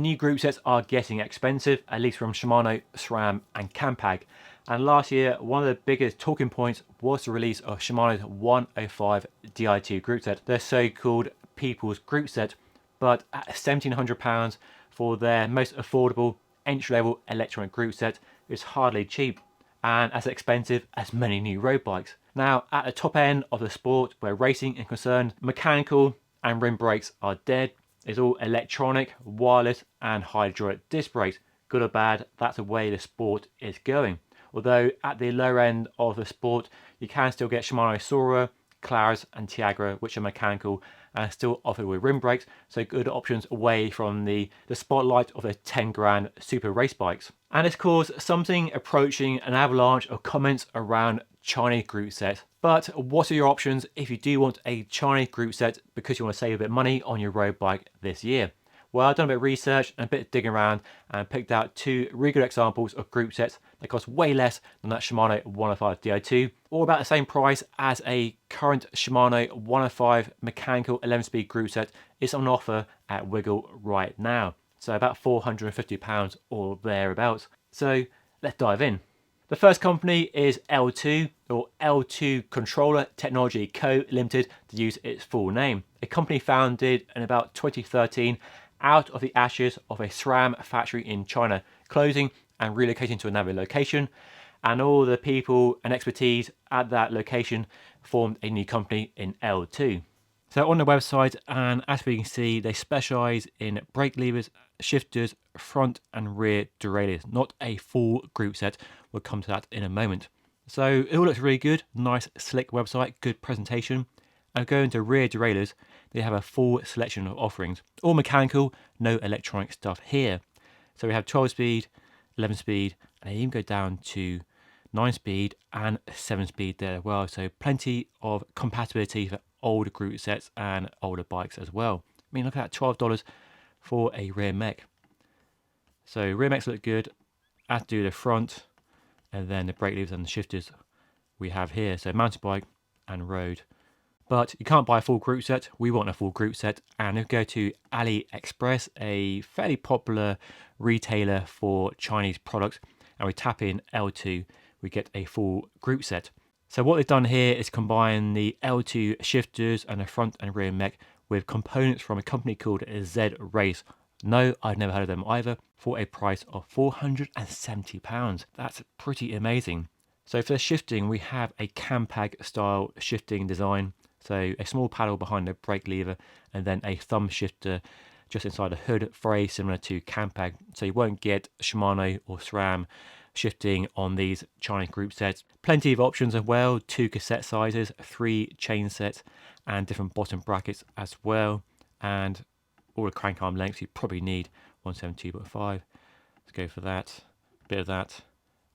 new group sets are getting expensive, at least from Shimano, SRAM and Campag. And last year, one of the biggest talking points was the release of Shimano's 105 Di2 group set, their so-called people's group set, but at £1,700 for their most affordable entry-level electronic group set is hardly cheap and as expensive as many new road bikes. Now, at the top end of the sport where racing is concerned, mechanical and rim brakes are dead. It's all electronic, wireless and hydraulic disc brakes. Good or bad, that's the way the sport is going. Although at the lower end of the sport, you can still get Shimano Sora, Claris and Tiagra, which are mechanical and still offered with rim brakes, so good options away from the spotlight of the 10 grand super race bikes. And it's caused something approaching an avalanche of comments around Chinese group sets. But what are your options if you do want a Chinese group set because you want to save a bit of money on your road bike this year? Well, I've done a bit of research and a bit of digging around and picked out two really good examples of group sets that cost way less than that Shimano 105 Di2, or about the same price as a current Shimano 105 mechanical 11-speed group set is on offer at Wiggle right now. So about £450 or thereabouts. So let's dive in. The first company is L2, or L2 Controller Technology Co. Limited to use its full name. A company founded in about 2013 out of the ashes of a SRAM factory in China, closing and relocating to another location, and all the people and expertise at that location formed a new company in L2. So on the website, and as we can see, they specialise in brake levers, shifters, front and rear derailleurs, not a full group set. We'll come to that in a moment. So it all looks really good, nice slick website, good presentation. And going to rear derailleurs, they have a full selection of offerings, all mechanical, no electronic stuff here. So we have 12 speed, 11 speed, and they even go down to 9 speed and 7 speed there as well. So plenty of compatibility for older group sets and older bikes as well. I mean, look at that, $12 for a rear mech. So rear mechs look good, as do the front, and then the brake levers and the shifters we have here. So mountain bike and road. But you can't buy a full group set. We want a full group set. And if you go to AliExpress, a fairly popular retailer for Chinese products, and we tap in L2, we get a full group set. So what they've done here is combine the L2 shifters and the front and rear mech with components from a company called Z Race. No, I've never heard of them either, for a price of £470. That's pretty amazing. So for the shifting, we have a Campag style shifting design. So a small paddle behind the brake lever and then a thumb shifter just inside the hood, very similar to Campag. So you won't get Shimano or SRAM shifting on these Chinese group sets. Plenty of options as well, 2 cassette sizes, 3 chain sets and different bottom brackets as well. And all the crank arm lengths you probably need, 172.5. Let's go for that, a bit of that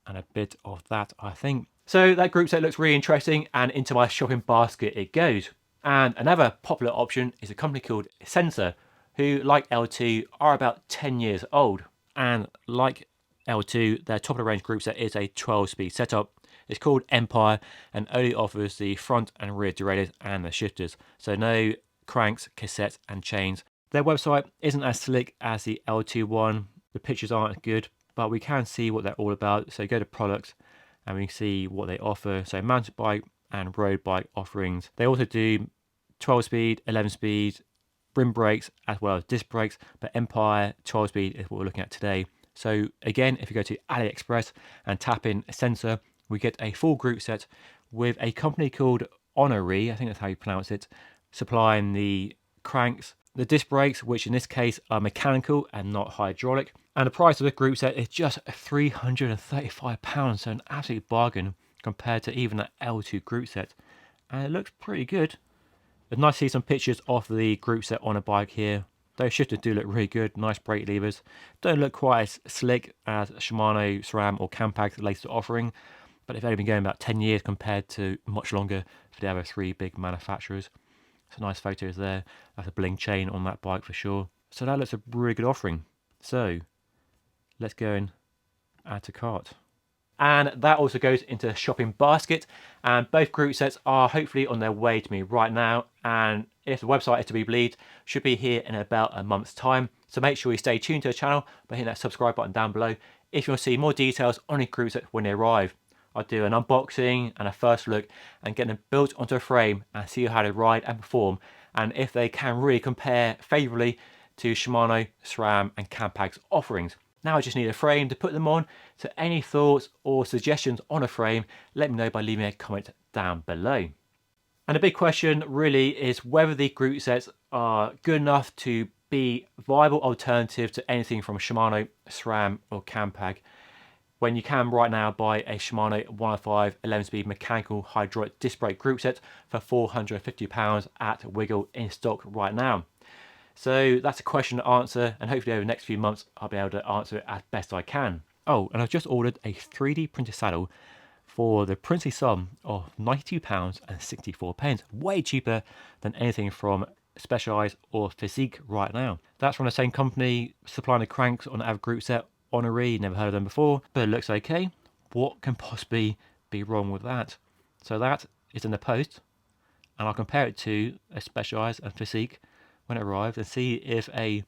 and a bit of that, I think. So that group set looks really interesting and into my shopping basket it goes. And another popular option is a company called Sensor, who like L2 are about 10 years old. And like L2, their top of the range group set is a 12-speed setup. It's called Empire and only offers the front and rear derailleurs and the shifters. So no cranks, cassettes and chains. Their website isn't as slick as the L2 one. The pictures aren't good, but we can see what they're all about. So go to products and we can see what they offer. So mountain bike and road bike offerings. They also do 12 speed, 11 speed, rim brakes as well as disc brakes, but Empire 12 speed is what we're looking at today. So again, if you go to AliExpress and tap in Sensor, we get a full group set with a company called Honoree, I think that's how you pronounce it, supplying the cranks, the disc brakes, which in this case are mechanical and not hydraulic. And the price of the group set is just £335, so an absolute bargain compared to even an L2 group set. And it looks pretty good. It's nice to see some pictures of the group set on a bike here. Those shifters do look really good, nice brake levers. Don't look quite as slick as Shimano, SRAM or Campag's latest offering, but they've only been going about 10 years compared to much longer for the other 3 big manufacturers. Some nice photos there. That's a bling chain on that bike for sure. So that looks a really good offering. So let's go and add to cart. And that also goes into the shopping basket, and both group sets are hopefully on their way to me right now, and if the website is to be believed, should be here in about a month's time. So make sure you stay tuned to the channel by hitting that subscribe button down below if you want to see more details on the group sets when they arrive. I'll do an unboxing and a first look and get them built onto a frame and see how they ride and perform, and if they can really compare favourably to Shimano, SRAM and Campag's offerings. Now I just need a frame to put them on, so any thoughts or suggestions on a frame, let me know by leaving a comment down below. And the big question really is whether the group sets are good enough to be viable alternative to anything from Shimano, SRAM or Campag, when you can right now buy a Shimano 105 11-speed mechanical hydraulic disc brake group set for £450 at Wiggle in stock right now. So that's a question to answer, and hopefully over the next few months I'll be able to answer it as best I can. Oh, and I've just ordered a 3D printed saddle for the princely sum of £92.64, way cheaper than anything from Specialized or Physique right now. That's from the same company supplying the cranks on the Av group set, Honoree, never heard of them before, but it looks okay. What can possibly be wrong with that? So that is in the post, and I'll compare it to a Specialized and Physique when it arrives and see if a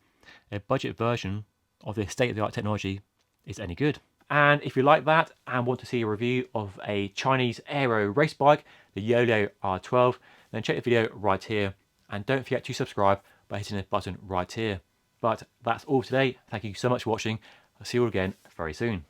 budget version of this state-of-the-art technology is any good. And if you like that and want to see a review of a Chinese aero race bike, the YOLO R12, then check the video right here, and don't forget to subscribe by hitting the button right here. But that's all today. Thank you so much for watching. I'll see you all again very soon.